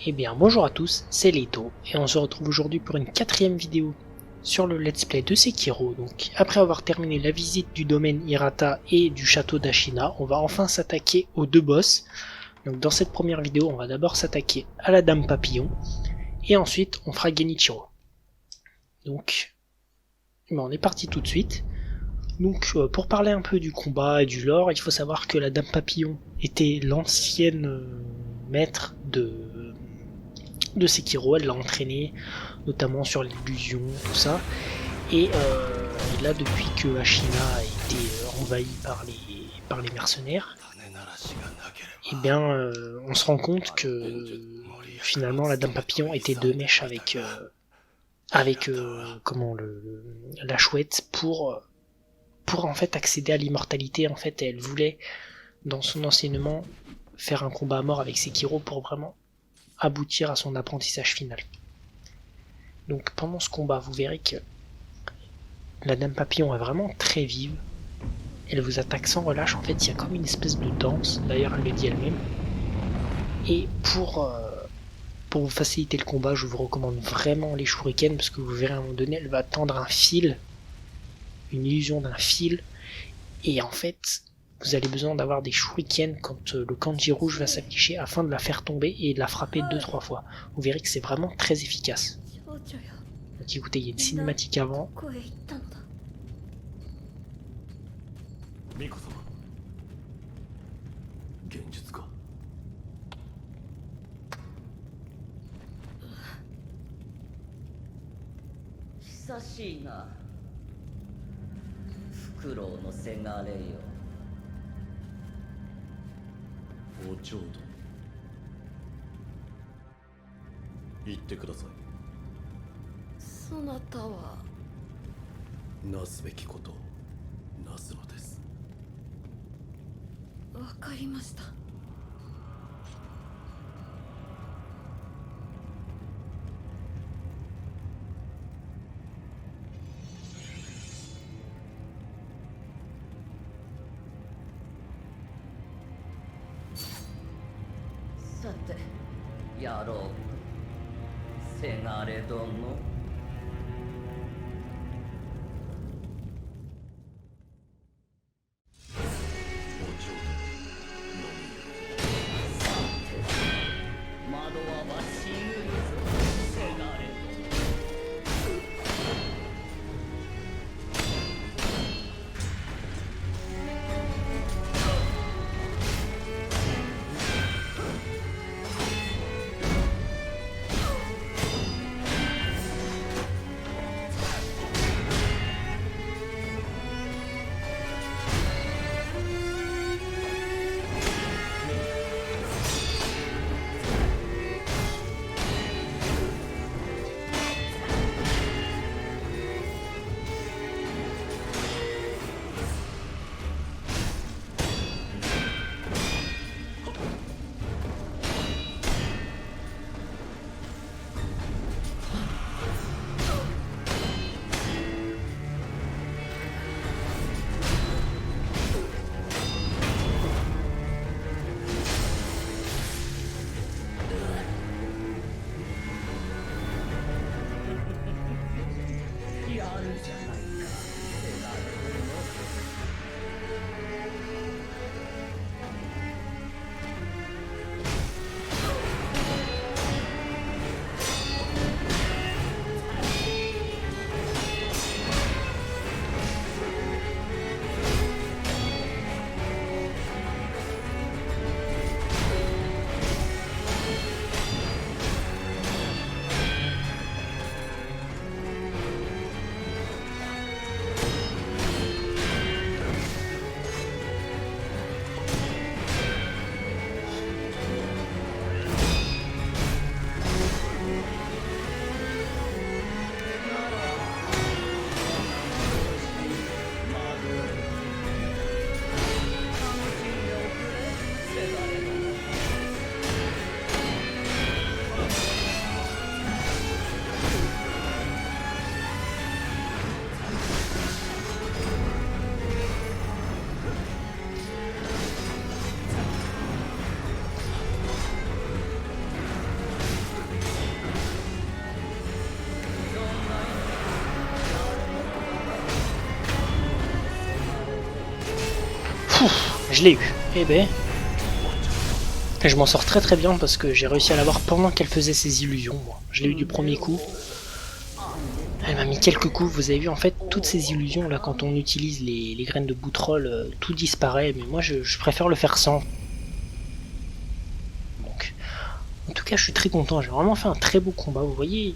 Eh bien bonjour à tous, c'est Leto et on se retrouve aujourd'hui pour une quatrième vidéo sur le let's play de Sekiro. Donc après avoir terminé la visite du domaine Hirata et du château d'Ashina, on va enfin s'attaquer aux deux boss. Donc dans cette première vidéo, on va d'abord s'attaquer à la Dame Papillon et ensuite on fera Genichiro. Donc on est parti tout de suite. Donc pour parler un peu du combat et du lore, il faut savoir que la Dame Papillon était l'ancienne maître de Sekiro, elle l'a entraîné notamment sur l'illusion, tout ça. Et là, depuis que Ashina a été envahie par les mercenaires, eh bien, on se rend compte que finalement la Dame Papillon était deux mèches avec la chouette pour en fait accéder à l'immortalité. En fait, elle voulait dans son enseignement faire un combat à mort avec Sekiro pour vraiment aboutir à son apprentissage final. Donc pendant ce combat, vous verrez que la Dame Papillon est vraiment très vive. Elle vous attaque sans relâche. En fait, il y a comme une espèce de danse. D'ailleurs, elle le dit elle-même. Et pour vous faciliter le combat, je vous recommande vraiment les shurikens parce que vous verrez à un moment donné, elle va tendre un fil, une illusion d'un fil. Et en fait, vous avez besoin d'avoir des shurikens quand le kanji rouge va s'afficher afin de la faire tomber et de la frapper 2-3 fois. Vous verrez que c'est vraiment très efficace. Donc écoutez, il y a une cinématique avant. je l'ai eu. Eh ben... Et je m'en sors très très bien parce que j'ai réussi à l'avoir pendant qu'elle faisait ses illusions. Moi. Je l'ai eu du premier coup. Elle m'a mis quelques coups, vous avez vu en fait toutes ces illusions là quand on utilise les graines de boutrole, tout disparaît, mais moi je préfère le faire sans. Donc, en tout cas je suis très content, j'ai vraiment fait un très beau combat, vous voyez.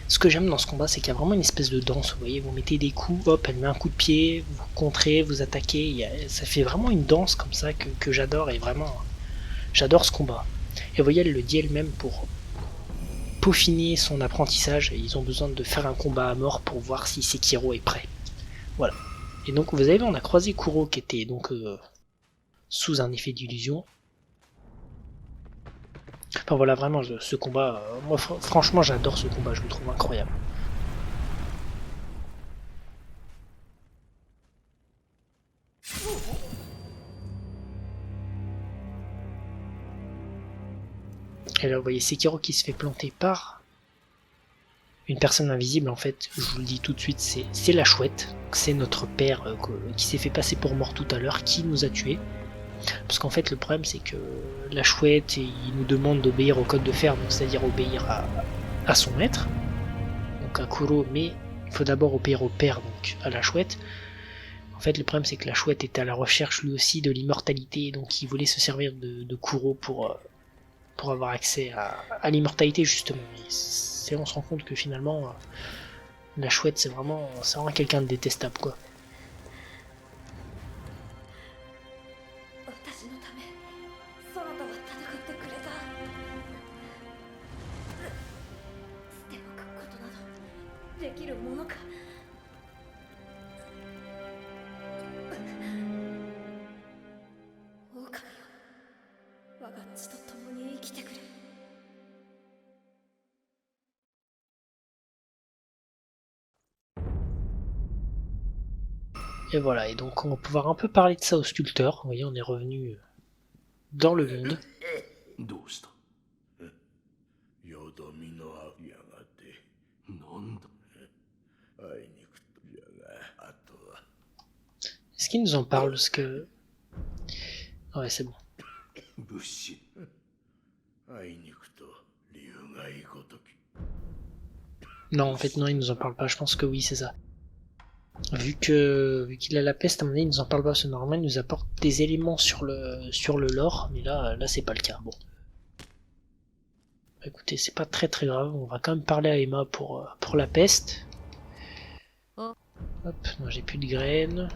Ce que j'aime dans ce combat c'est qu'il y a vraiment une espèce de danse, vous voyez, vous mettez des coups, hop, elle met un coup de pied, vous contrez, vous attaquez, ça fait vraiment une danse comme ça que j'adore et vraiment j'adore ce combat. Et vous voyez elle le dit elle-même pour peaufiner son apprentissage et ils ont besoin de faire un combat à mort pour voir si Sekiro est prêt. Voilà. Et donc vous avez vu, on a croisé Kuro qui était donc sous un effet d'illusion. Enfin voilà, vraiment ce combat, moi franchement j'adore ce combat, je le trouve incroyable. Et là vous voyez Sekiro qui se fait planter par une personne invisible en fait, je vous le dis tout de suite, c'est la chouette, c'est notre père qui s'est fait passer pour mort tout à l'heure, qui nous a tués. Parce qu'en fait le problème c'est que la chouette il nous demande d'obéir au code de fer, donc c'est-à-dire obéir à son maître, donc à Kuro, mais il faut d'abord obéir au père, donc à la chouette. En fait le problème c'est que la chouette était à la recherche lui aussi de l'immortalité, donc il voulait se servir de Kuro pour avoir accès à l'immortalité justement. Et on se rend compte que finalement la chouette c'est vraiment quelqu'un de détestable quoi. Et voilà, et donc on va pouvoir un peu parler de ça au sculpteur. Vous voyez, on est revenu dans le monde. Est-ce qu'il nous en parle? Parce que... Ouais, c'est bon. Non, en fait, non, il nous en parle pas. Je pense que oui, c'est ça. Vu qu'il a la peste, à mon avis, il nous en parle pas. C'est normal, il nous apporte des éléments sur le lore, mais là c'est pas le cas. Bon. Écoutez, c'est pas très très grave. On va quand même parler à Emma pour la peste. Hop, non, j'ai plus de graines.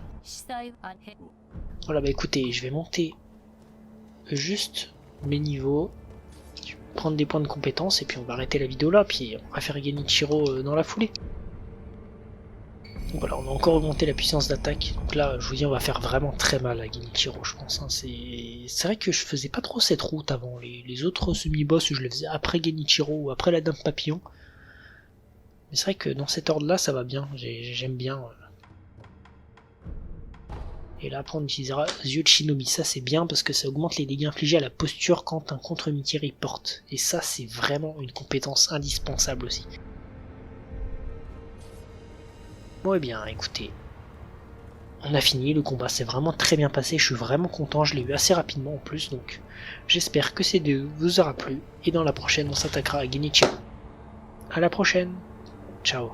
Voilà, bah écoutez, je vais monter juste mes niveaux, prendre des points de compétence et puis on va arrêter la vidéo là, puis on va faire Genichiro dans la foulée. Donc voilà, on a encore augmenté la puissance d'attaque, donc là je vous dis on va faire vraiment très mal à Genichiro je pense, hein. C'est vrai que je faisais pas trop cette route avant, les autres semi-boss je les faisais après Genichiro ou après la Dame Papillon. Mais c'est vrai que dans cet ordre là ça va bien, j'aime bien. Et là après on utilisera Yeux de Shinobi, ça c'est bien parce que ça augmente les dégâts infligés à la posture quand un contre-mitière y porte. Et ça c'est vraiment une compétence indispensable aussi. Bon et bien écoutez, on a fini, le combat s'est vraiment très bien passé, je suis vraiment content, je l'ai eu assez rapidement en plus, donc j'espère que ces deux vous aura plu, et dans la prochaine on s'attaquera à Genichiro. A la prochaine, ciao.